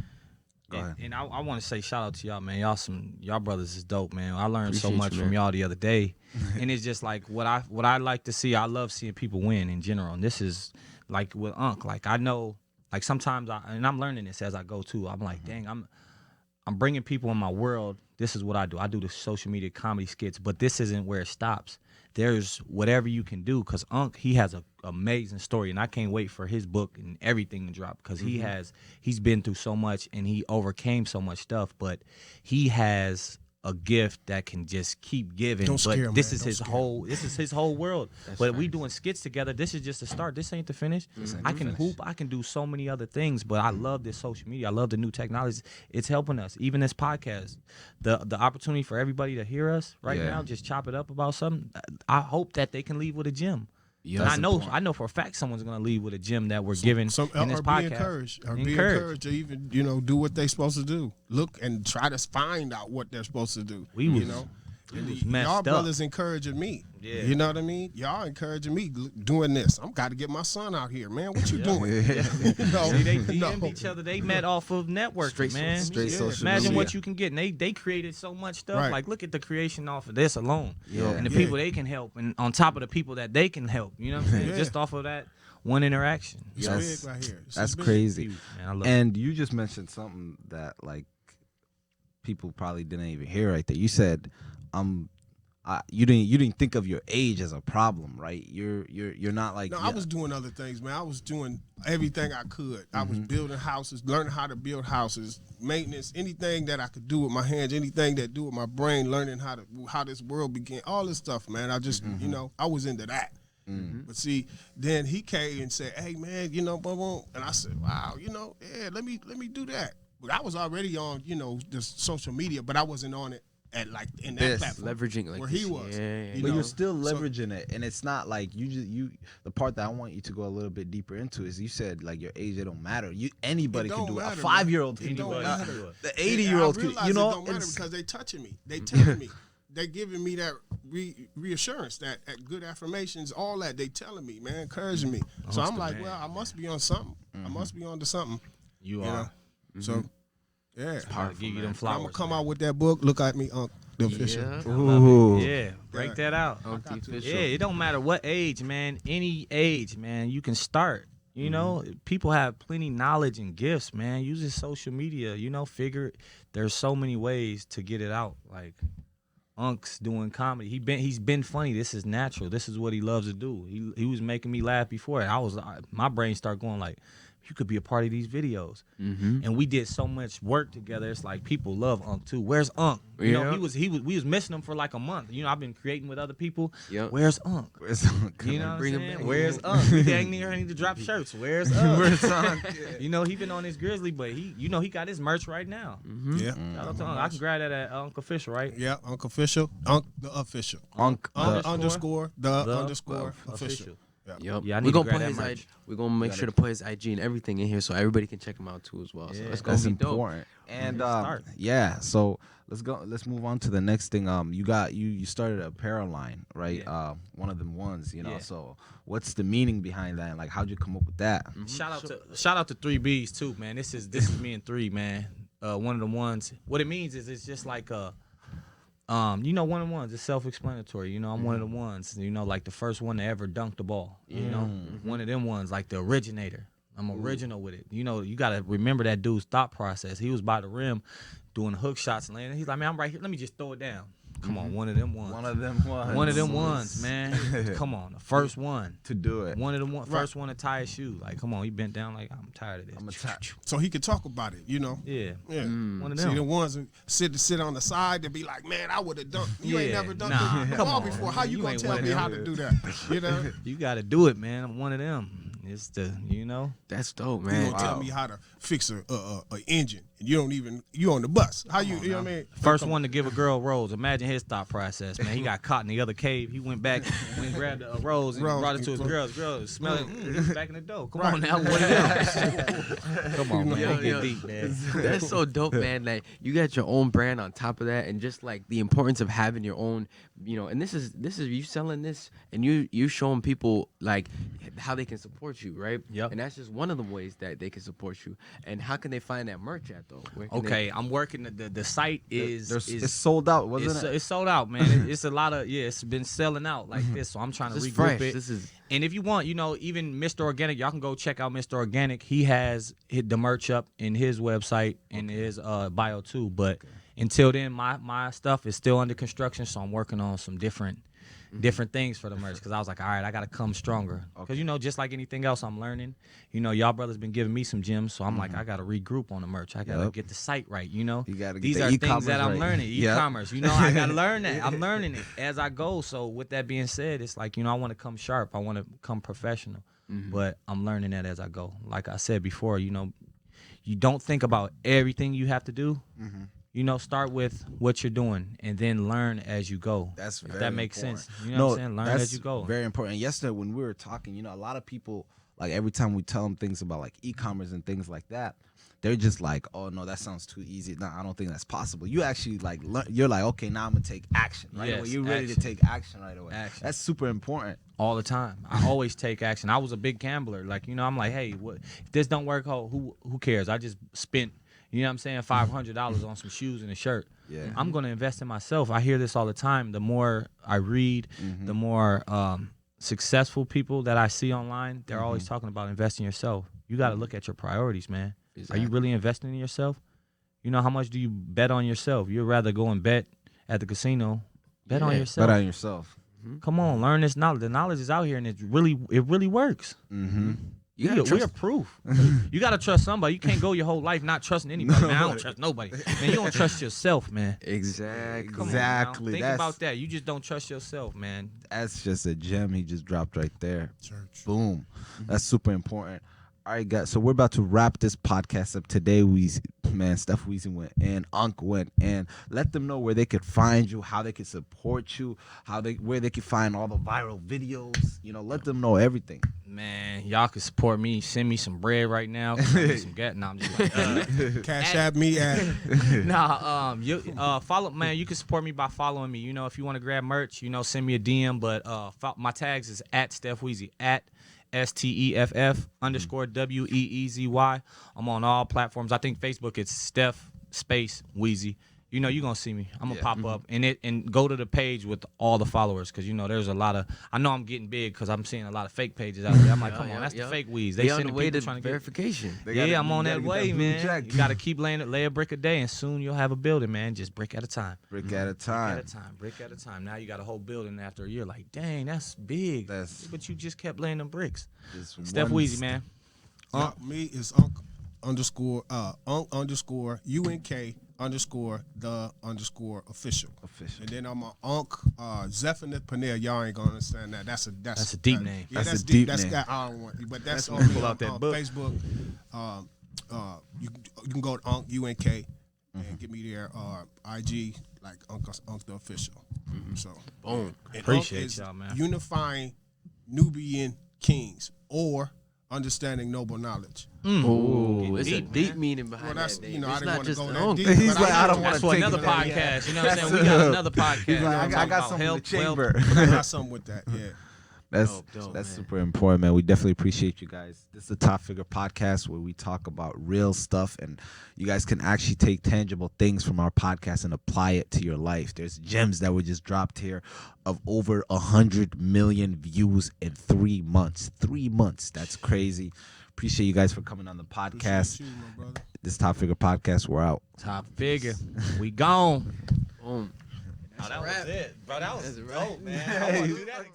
And I want to say shout out to y'all, man. Y'all brothers is dope, man. I learned so Appreciate much you, from man. y'all the other day, and it's just like what I like to see. I love seeing people win in general, and this is like with Unc. Like I know, like sometimes I'm learning this as I go too. I'm like, dang, I'm bringing people in my world. This is what I do. I do the social media comedy skits, but this isn't where it stops. There's whatever you can do, because Unc, he has an amazing story, and I can't wait for his book and everything to drop, because he's been through so much and he overcame so much stuff, but he has a gift that can just keep giving. Don't scare him, this man. is Don't his scare whole this is his whole world. That's But we facts. doing skits together. This is just the start. This ain't the finish. I can hoop, I can do so many other things, but I love this social media. I love the new technologies. It's helping us. Even this podcast, the opportunity for everybody to hear us right Yeah. now, just chop it up about something. I hope that they can leave with a gem. Yeah. And That's I know for a fact someone's gonna leave with a gem that we're giving in this or podcast. be encouraged to even do what they supposed to do. Look and try to find out what they're supposed to do. We was messed y'all up. brothers encouraging me. Yeah. You know what I mean? Y'all encouraging me doing this. I'm got to get my son out here, man. What you doing? No, See, they no. DM'd each other. They met off of networking, man. straight social Imagine media. what you can get. And they created so much stuff. Right. Like, look at the creation off of this alone. Yeah. And the Yeah. people they can help. And on top of the people that they can help. You know what I'm saying? Yeah. Just off of that one interaction. It's That's- big right here. It's That's big. crazy. Man, I love it. And you just mentioned something that like people probably didn't even hear right there. You said, you didn't think of your age as a problem, right? You're not like No, I was doing other things, man. I was doing everything I could. I was building houses, learning how to build houses, maintenance, anything that I could do with my hands, anything that do with my brain, learning how this world began, all this stuff, man. I just, I was into that. But see, then he came and said, "Hey, man, boom, boom," and I said, "Wow, yeah, let me do that." But I was already on, the social media, but I wasn't on it at like in that This. platform Leveraging like where this. he was. Yeah. you but know? you're still So- leveraging it, and it's not like you. The part that I want you to go a little bit deeper into is you said like your age, it don't matter. Anybody It can don't do it. matter, A man. 5-year-old It can do don't it. matter. The And 80-year-old I can. realize You know, it don't matter it's- because they touching me. They telling me. They giving me that reassurance, that good affirmations, all that. They telling me, man, encouraging me. So I'm like, well, I must be on something. I must be on to something. You You are. know? So, yeah. I'll give you them I'm flowers. gonna come out with that book. Look at me, Unc, the official. Yeah. Ooh. Yeah, break Yeah. that out. Uncle official. Yeah, it don't matter what age, man. Any age, man, you can start. You know, people have plenty knowledge and gifts, man. Using social media, figure there's so many ways to get it out. Like Unc's doing comedy. He's been funny. This is natural. This is what he loves to do. He was making me laugh before. My brain started going like, you could be a part of these videos. And we did so much work together. It's like people love Unc too. Where's Unc? You know, Yeah. we was missing him for like a month. I've been creating with other people. Yep. Where's Unc? Where's You know what I'm Bring him saying? back. Where's Unc? We dang near need to drop shirts. Where's Unc? Where's Unc? He been on his Grizzly, but he got his merch right now. Yeah. Shout out to Unc. I can grab that at Unc Official, right? Yeah, Unc official. Unc the official. Unc, Unc the- underscore the The underscore official. Yep. Yeah, I we're need to gonna grab put that his merch. IG. We're gonna make sure to put his IG and everything in here so everybody can check him out too as well. So Yeah. it's gonna That's be dope. important. And Start. yeah, so let's move on to the next thing. You started a apparel line, right? Yeah. One of them ones, you know. Yeah. So what's the meaning behind that? Like, how'd you come up with that? Shout out to 3Bs too, man. This is me and 3, man. One of the ones. What it means is it's just like one of the ones. It's self-explanatory. You know, I'm one of the ones. You know, like the first one to ever dunk the ball. You know, one of them ones, like the originator. I'm original with it. You know, you gotta remember that dude's thought process. He was by the rim, doing hook shots and landing. He's like, man, I'm right here. Let me just throw it down. Come on, one of them ones. One of them ones. One of them ones, man. Come on, the first one to do it. One of them first one to tie his shoe. Like, come on, he bent down. Like, I'm tired of this. So he could talk about it, you know. Yeah. One of See them. the ones that sit on the side to be like, man, I would have done. You ain't Yeah, never done nah, the come ball on. before. How you You gonna ain't tell one of me them. how to do that? You know. You got to do it, man. I'm one of them. It's That's dope, You man. gonna tell me how to fix a engine, and you on the bus. How you know what I mean? First one to give a girl a rose. Imagine his thought process, man. He got caught in the other cave. He went back, grabbed a rose and brought it to his girl. His girl smelled it. He's back in the door. Come on now, what Come on, man. Yo, Get deep, man. That's so dope, man. Like you got your own brand on top of that, and just like the importance of having your own, you know. And this is you selling this, and you showing people like how they can support you, right? Yep. And that's just one of the ways that they can support you. And how can they find that merch at though? Where can Okay, I'm working. The site is It's sold out, wasn't it? it's sold out, man. It's a lot of it's been selling out like this. So I'm trying to This is regroup fresh. it. This is And if you want, you know, even Mr. Organic, y'all can go check out Mr. Organic. He has hit the merch up in his website and his bio too. But until then, my stuff is still under construction, so I'm working on some different things for the merch because I was like, all right, I got to come stronger. Because, you know, just like anything else I'm learning, you know, y'all brothers been giving me some gems, so I'm like, I got to regroup on the merch. I got to get the site right, you know. You gotta get These the are e-commerce things that I'm right. learning. Yep. E-commerce, you know, I got to learn that. I'm learning it as I go. So with that being said, it's like, you know, I want to come sharp. I want to come professional. But I'm learning that as I go. Like I said before, you know, you don't think about everything you have to do. You know, start with what you're doing and then learn as you go. That's if very that makes important. sense. You know what I'm saying? Learn that's as you go. Very important. Yesterday when we were talking, you know, a lot of people, like every time we tell them things about like e-commerce and things like that, they're just like, oh no, that sounds too easy. No, I don't think that's possible. You actually like you're like, okay, now I'm gonna take action right Yes, away. You're ready to action. take action right away. Action. That's super important. All the time. I always take action. I was a big gambler. Like, you know, I'm like, hey, what if this don't work, who cares? I just spent, you know what I'm saying, $500 on some shoes and a shirt. Yeah. I'm going to invest in myself. I hear this all the time. The more I read, the more successful people that I see online, they're always talking about investing in yourself. You got to look at your priorities, man. Are you really investing in yourself? You know, how much do you bet on yourself? You'd rather go and bet at the casino. Bet on yourself. Bet on yourself. Come on, learn this knowledge. The knowledge is out here, and it really works. We are proof. You gotta trust somebody. You can't go your whole life not trusting anybody. Man, I don't trust nobody. Man, you don't trust yourself, man. exactly. Come Exactly. On now. Think That's- about that. You just don't trust yourself, man. That's just a gem he just dropped right there. Church. Boom. That's super important. All right, guys. So we're about to wrap this podcast up today. Steph Weezy went and Unc went and let them know where they could find you, how they could support you, where they could find all the viral videos. You know, let them know everything. Man, y'all can support me. Send me some bread right now. Send me some gas. Nah, I'm just like, Cash at me at you follow, man. You can support me by following me. You know, if you want to grab merch, you know, send me a DM. But my tags is at Steph Weezy at STEFF_WEEZY. I'm on all platforms. I think Facebook it's Steph space Weezy. You know, you're gonna see me. I'm gonna pop up and go to the page with all the followers because you know there's a lot of. I know I'm getting big because I'm seeing a lot of fake pages out there. I'm like, come on, that's the fake Weez. They They on sending the way people to trying to get verification. Yeah, I'm on that way, man. Check. You gotta keep lay a brick a day, and soon you'll have a building, man. Just brick at a time. Brick at a time. Brick at a time. Now you got a whole building after a year. Like, dang, that's big. But you just kept laying them bricks. Just Steph one Weezy, man. me is Unk_UNK _the_official. Official. And then I'm a Unk Zephaniah Panel. Y'all ain't gonna understand that. That's a deep name. Yeah, That's a deep That's name. got I don't want, but that's Pull on me out that on book. Facebook. You can go to UNK and get me there. IG like Unk the official. So Boom. and Appreciate Unk is y'all, man. Unifying Nubian kings, or understanding noble knowledge. Ooh, it's a deep, deep man. meaning behind Well, that's that. you know, It's I didn't not want to just go an that uncle. deep. He's but like, I don't know wanna That's for take another it there. podcast. You know what I'm saying? We got another podcast. He's like, Talking I got about something in the health, chamber. wealth. I got something with that. Yeah. That's Dope, that's man. super important, man. We definitely appreciate you guys. This is the Top Figure Podcast where we talk about real stuff, and you guys can actually take tangible things from our podcast and apply it to your life. There's gems that were just dropped here of over 100 million views in 3 months. 3 months. That's crazy. Appreciate you guys for coming on the podcast. Appreciate you, my brother. This Top Figure Podcast, we're out. Top figure. We gone. Boom. Oh, that was it. Bro, that was That's right. dope, man. I want to do that again.